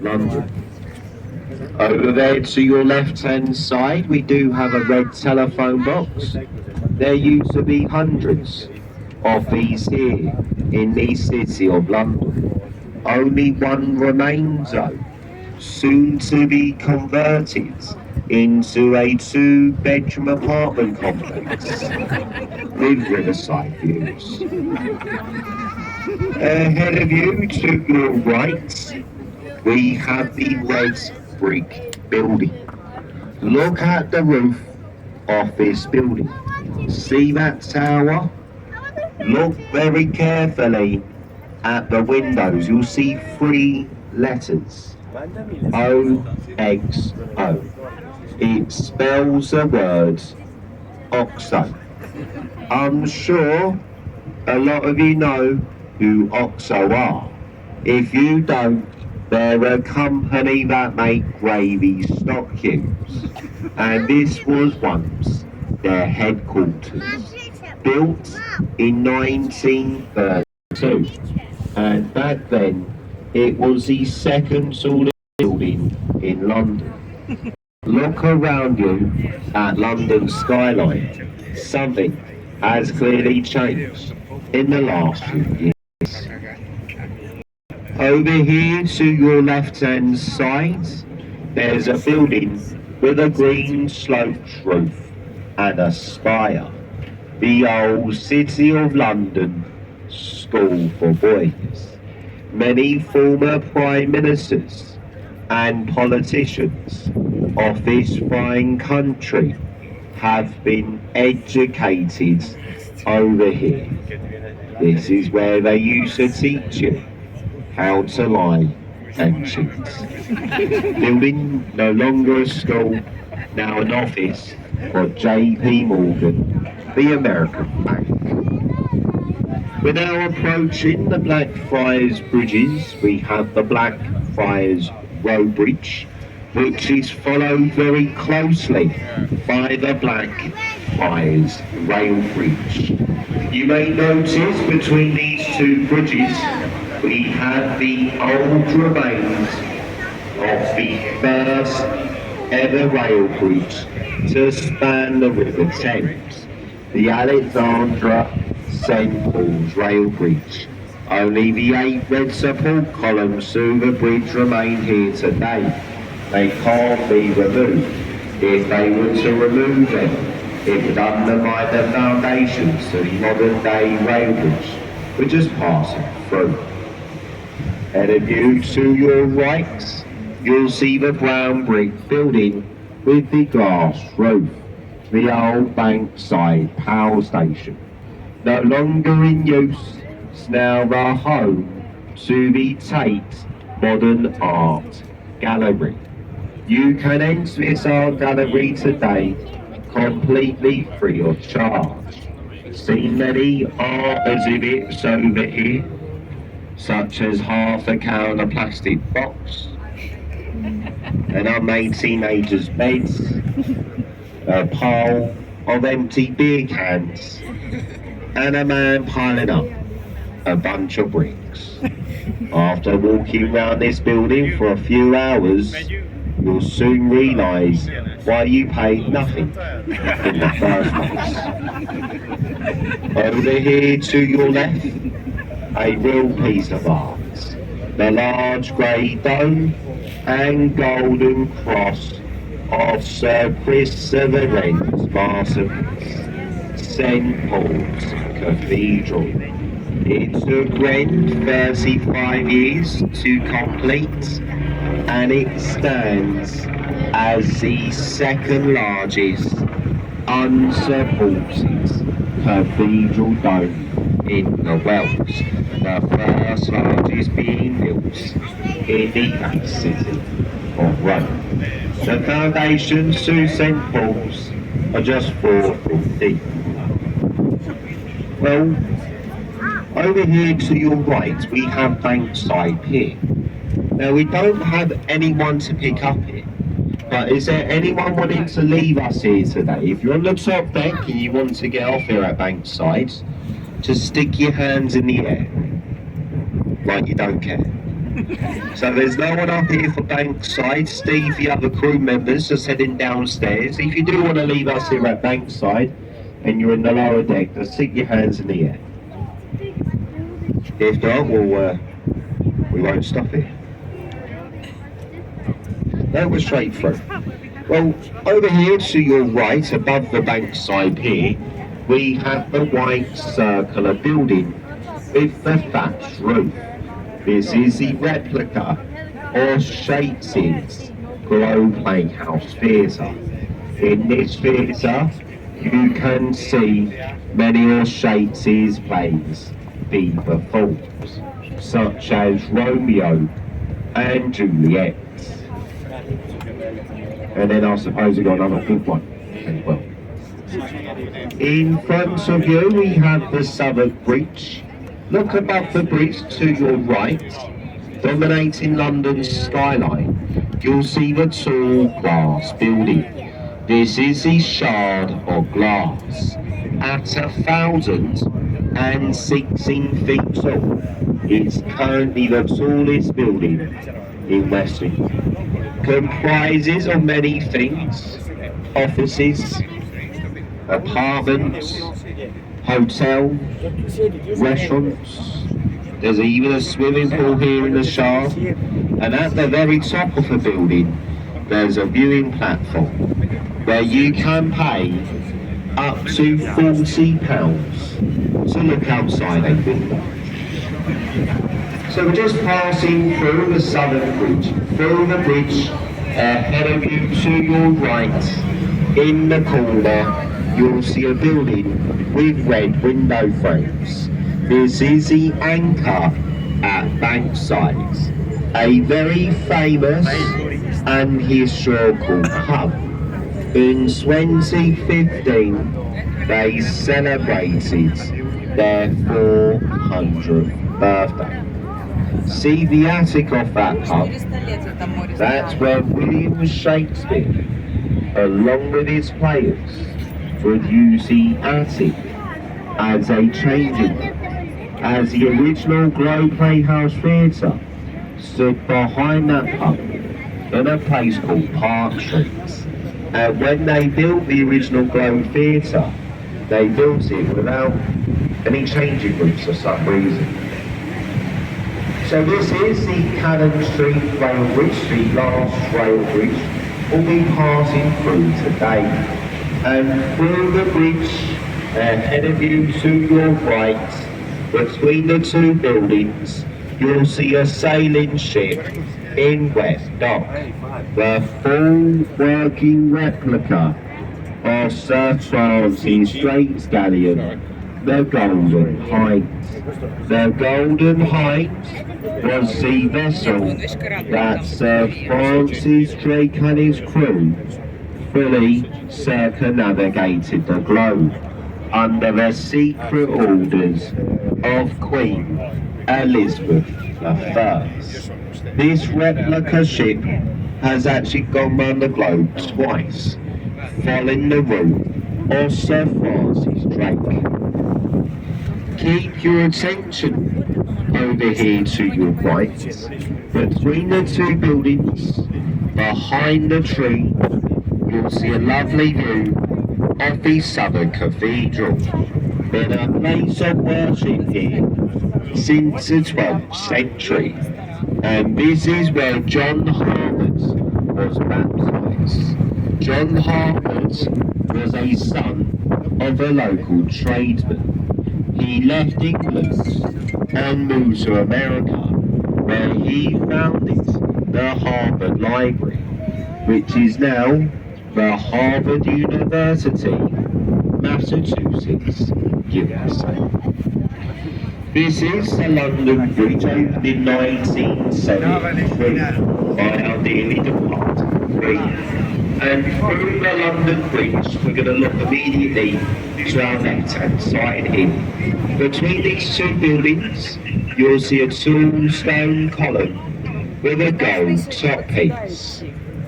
London. Over there to your left-hand side, we do have a red telephone box. There used to be hundreds of these here in the city of London. Only one remains though, soon to be converted into a two-bedroom apartment complex with riverside views. Ahead of you to your right, we have the red brick building. Look at the roof of this building. See that tower? Look very carefully at the windows. You'll see three letters. OXO. It spells the word OXO. I'm sure a lot of you know who OXO are. If you don't, they're a company that make gravy stock cubes. And this was once their headquarters, built in 1932. And back then, it was the second tallest building in London. Look around you at London's skyline. Something has clearly changed in the last few years. Over here to your left-hand side, there's a building with a green sloped roof and a spire. The old City of London School for Boys. Many former Prime Ministers and politicians of this fine country have been educated over here. This is where they used to teach you how to lie and cheat. Building no longer a school, now an office for J.P. Morgan, the American bank. We're now approaching the Blackfriars Bridges. We have the Blackfriars Road Bridge, which is followed very closely by the Blackfriars Rail Bridge. You may notice between these two bridges we have the old remains of the first ever rail bridge to span the River Thames, the Alexandra St Paul's Rail Bridge. Only the 8 red support columns to the bridge remain here today. They can't be removed. If they were to remove them, it would undermine the foundations to the modern day rail bridge, which is passing through. And if you to your right, you'll see the brown brick building with the glass roof, the old Bankside Power Station. No longer in use, it's now the home to the Tate Modern Art Gallery. You can enter this art gallery today completely free of charge. See many art exhibits over here, such as half a counter plastic box, an unmade teenager's bed, a pile of empty beer cans, and a man piling up a bunch of bricks. After walking around this building for a few hours, you'll soon realise why you paid nothing in the first place. Over here to your left, a real piece of art. The large grey dome and golden cross of Sir Christopher Wren's masterpiece, St Paul's Cathedral. It took Wren 35 years to complete, and it stands as the second largest unsupported cathedral dome in the world, the first largest being built in the ancient city of Rome. The foundations to St Paul's are just 4 feet deep. Well, over here to your right we have Bankside Pier. Now we don't have anyone to pick up here, but is there anyone wanting to leave us here today? If you're on the top deck and you want to get off here at Bankside, just stick your hands in the air, like you don't care. So there's no one up here for Bankside. Steve, the other crew members, just heading downstairs. If you do want to leave us here at Bankside and you're in the lower deck, just stick your hands in the air. If not, we won't stop it. That was straight through. Well, over here to your right, above the Bankside pier, we have the white circular building with the thatched roof. This is the replica of Shakespeare's Globe Playhouse Theatre. In this theatre, you can see many of Shakespeare's plays be performed, such as Romeo and Juliet. And then I suppose we got another good one as well. In front of you we have the Southwark Bridge. Look above the bridge to your right, dominating London's skyline, you'll see the tall glass building. This is the Shard of Glass. At 1,016 feet tall, it's currently the tallest building in West England. Comprises of many things: offices, apartments, hotels, restaurants. There's even a swimming pool here in the Shard, and at the very top of the building there's a viewing platform where you can pay up to £40 to look outside a window. So we're just passing through the Southern Bridge. Through the bridge, ahead of you to your right, in the corner, you'll see a building with red window frames. This is the Anchor at Bankside, a very famous and historical pub. In 2015, they celebrated their 400th birthday. See the attic of that pub? That's where William Shakespeare, along with his players, would use the attic as a changing room, as the original Globe Playhouse Theatre stood behind that pub in a place called Park Street. And when they built the original Globe Theatre, they built it without any changing rooms for some reason. So this is the Cannon Street rail bridge, the last rail bridge we'll be passing through today. And through the bridge, ahead of you to your right, between the two buildings, you'll see a sailing ship in West Dock, the full working replica of Sir Francis Drake's galleon, the Golden Hind. The Golden Hind was the vessel that Sir Francis Drake and his crew fully circumnavigated the globe under the secret orders of Queen Elizabeth I. This replica ship has actually gone round the globe twice, following the route of Sir Francis Drake. Keep your attention over here to your right, between the two buildings, behind the tree, you'll see a lovely view of the Southern Cathedral. Been a place of worship here since the 12th century, and this is where John Harvard was baptised. John Harvard was a son of a local tradesman. He left England and moved to America, where he founded the Harvard Library, which is now the Harvard University, Massachusetts, USA. This is the London Bridge, opened in 1973 by our dearly departed Queen. And through the London Bridge, we're going to look immediately to our left-hand side here. Between these two buildings, you'll see a tall stone column with a gold top piece.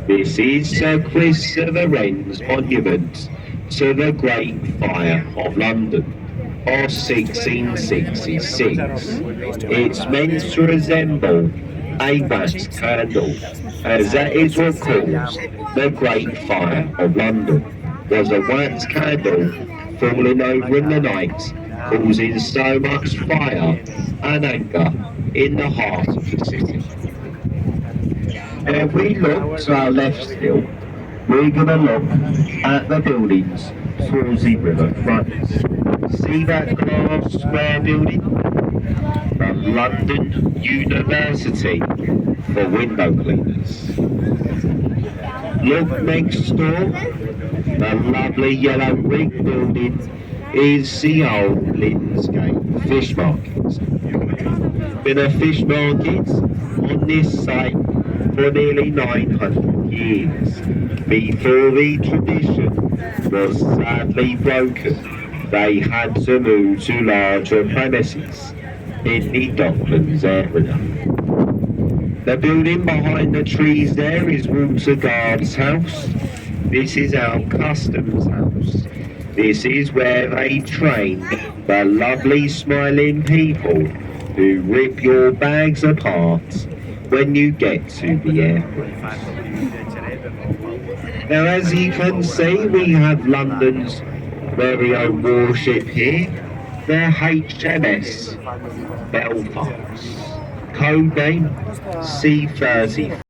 This is Sir Christopher Wren's monument to the Great Fire of London of 1666. It's meant to resemble a wax candle, as that is what caused the Great Fire of London, was a wax candle falling over in the night, causing so much fire and anger in the heart of the city. If we look to our left still, we're going to look at the buildings towards the river front. See that glass square building? The London University for window cleaners. Look next door, the lovely yellow brick building is the old Linsgate Fish Market. Been a fish market on this site for nearly 900 years. Before the tradition was sadly broken, they had to move to larger premises in the Docklands area. The building behind the trees there is Walter Guard's house. This is our customs house. This is where they train the lovely smiling people who rip your bags apart when you get to the airport. Now, as you can see, we have London's very own warship here, the HMS Belfast. Code name C-34.